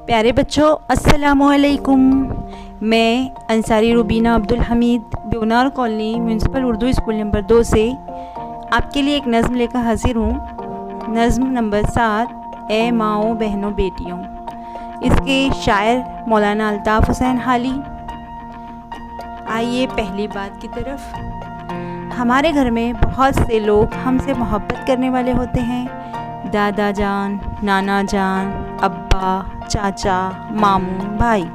प्यारे बच्चों अस्सलामुअलैकुम। मैं अंसारी रुबीना अब्दुल हमीद बेवनार colony municipal Urdu school number 2 से आपके लिए एक नज़्म लेकर हाजिर हूँ। नज़्म नंबर 7, ए माओ बहनों बेटियों। इसके शायर मौलाना अल्ताफ़ हुसैन हाली। आइए पहली बात की तरफ। हमारे घर में बहुत से लोग हमसे मोहब्बत करने वाले होते हैं। दादा जान, नाना जान, अब्बा, चाचा, मामू, भाई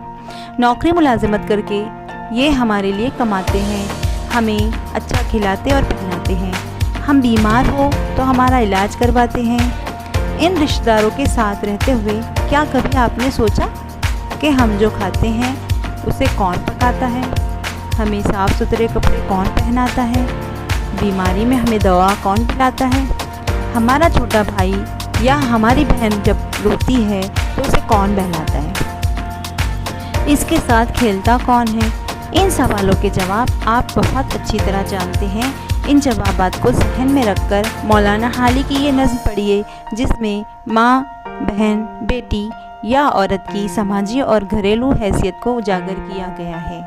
नौकरी मुलाजिमत करके ये हमारे लिए कमाते हैं, हमें अच्छा खिलाते और पहनाते हैं। हम बीमार हो तो हमारा इलाज करवाते हैं। इन रिश्तेदारों के साथ रहते हुए क्या कभी आपने सोचा कि हम जो खाते हैं उसे कौन पकाता है, हमें साफ़ सुथरे कपड़े कौन पहनाता है, बीमारी में हमें दवा कौन पिलाता है, हमारा छोटा भाई या हमारी बहन जब रोती है तो उसे कौन बहलाता है, इसके साथ खेलता कौन है। इन सवालों के जवाब आप बहुत अच्छी तरह जानते हैं। इन जवाबात को जहन में रखकर मौलाना हाली की ये नज़्म पढ़िए, जिसमें माँ, बहन, बेटी या औरत की समाजी और घरेलू हैसियत को उजागर किया गया है।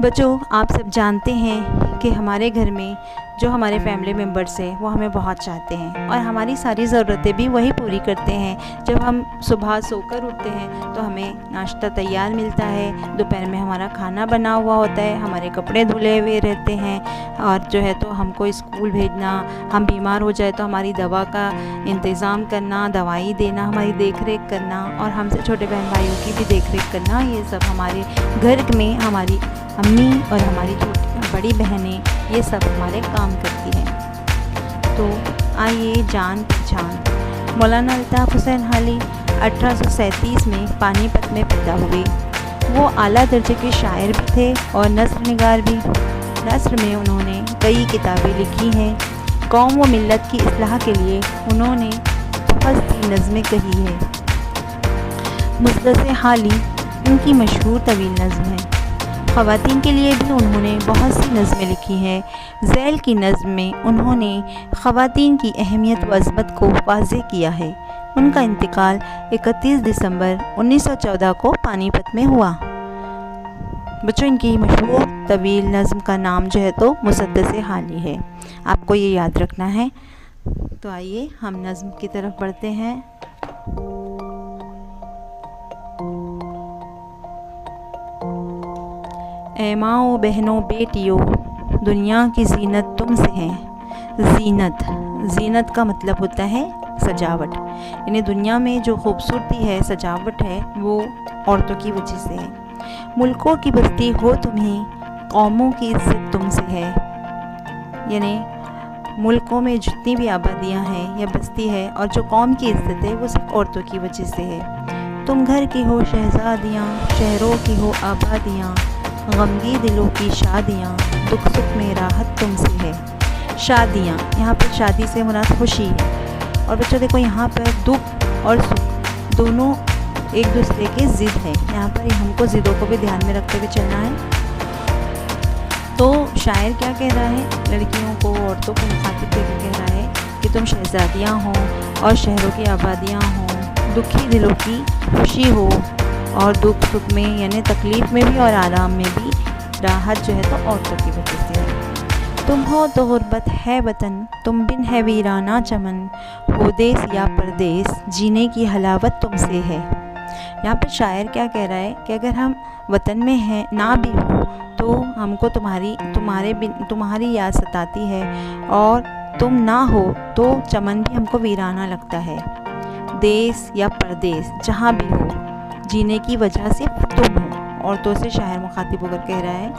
बच्चों, आप सब जानते हैं कि हमारे घर में जो हमारे फैमिली मेम्बर्स हैं वो हमें बहुत चाहते हैं और हमारी सारी ज़रूरतें भी वही पूरी करते हैं। जब हम सुबह सोकर उठते हैं तो हमें नाश्ता तैयार मिलता है, दोपहर में हमारा खाना बना हुआ होता है, हमारे कपड़े धुले हुए रहते हैं और जो है तो हमको स्कूल भेजना, हम बीमार हो जाए तो हमारी दवा का इंतज़ाम करना, दवाई देना, हमारी देख रेख करना और हमसे छोटे बहन भाइयों की भी देख रेख करना, ये सब हमारे घर में हमारी अम्मी और हमारी छोटी बड़ी बहनें ये सब हमारे काम करती हैं। तो आइए जान पहचान। मौलाना अल्ताफ़ हुसैन हाली 1837 में पानीपत में पैदा हुए। वो आला दर्जे के शायर भी थे और नस्र निगार भी। नस्र में उन्होंने कई किताबें लिखी हैं। कौम व मिल्लत की इस्लाह के लिए उन्होंने बहुत सी नज़में कही है। मुजद्दस हाली उनकी मशहूर तवील नज़्म है। ख़वातीन के लिए भी उन्होंने बहुत सी नज़में लिखी हैं। ज़ैल की नज़्म में उन्होंने ख़वातीन की अहमियत व अज़मत को वाज़ेह किया है। उनका इंतकाल 31 दिसंबर 1914 को पानीपत में हुआ। बच्चों, इनकी मशहूर तवील नज़्म का नाम जो है तो मुसद्दस हाली है, आपको ये याद रखना है। तो आइए हम नज़्म की तरफ बढ़ते हैं। ए माओ बहनों बेटियों, दुनिया की ज़ीनत तुमसे है। ज़ीनत का मतलब होता है सजावट, यानी दुनिया में जो खूबसूरती है, सजावट है, वो औरतों की वजह से है। मुल्कों की बस्ती हो तुम्हें, कौमों की इज़्ज़त तुमसे है। यानी मुल्कों में जितनी भी आबादियाँ हैं या बस्ती है और जो कौम की इज़्ज़त है वो सिर्फ औरतों की वजह से है। तुम घर की हो शहज़ादियाँ, शहरों की हो आबादियाँ, गमगी दिलों की शादियाँ, दुख सुख में राहत तुमसे है। शादियाँ, यहाँ पर शादी से मुराद खुशी है। और बच्चों देखो, यहाँ पर दुख और सुख दोनों एक दूसरे के ज़िद है। यहाँ पर हमको ज़िदों को भी ध्यान में रखते हुए चलना है। तो शायर क्या कह रहा है, लड़कियों को, औरतों को मुखातिब करके कह रहा है कि तुम शहज़ादियाँ हो और शहरों की आबादियाँ हो, दुखी दिलों की खुशी हो और दुख सुख में यानी तकलीफ़ में भी और आराम में भी राहत जो है तो औरतों की वजह से है। तुम हो तो गुर्बत है वतन, तुम बिन है वीराना चमन, हो देश या परदेश, जीने की हलावत तुमसे है। यहाँ पर शायर क्या कह रहा है कि अगर हम वतन में हैं ना भी हो तो हमको तुम्हारी याद सताती है और तुम ना हो तो चमन भी हमको वीराना लगता है। देश या परदेश जहाँ भी हो, जीने की वजह से तुम हो। औरतों से शायर मुखातिब होकर कह रहा है,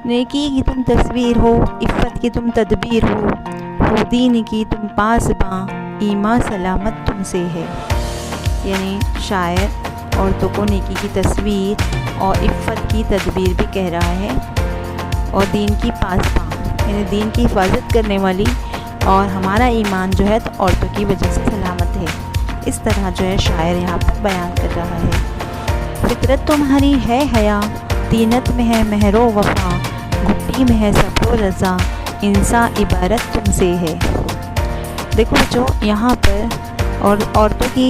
नेकी की तुम तस्वीर हो, इफ़्फ़त की तुम तदबीर हो दीन की तुम पासबां, ईमान सलामत तुमसे है। यानी शायर औरतों को नेकी की तस्वीर और इफ़्फ़त की तदबीर भी कह रहा है और दीन की पासबां यानी दीन की हिफाजत करने वाली, और हमारा ईमान जो है तो औरतों की वजह से सलामत है। इस तरह जो है शायर यहाँ पर बयान कर रहा है। फितरत तुम्हारी है हया, दीनत में है महरो वफ़ा, घुट्टी में है सब्र रज़ा, इंसान इबारत तुमसे है। देखो बच्चों, यहाँ पर और औरतों की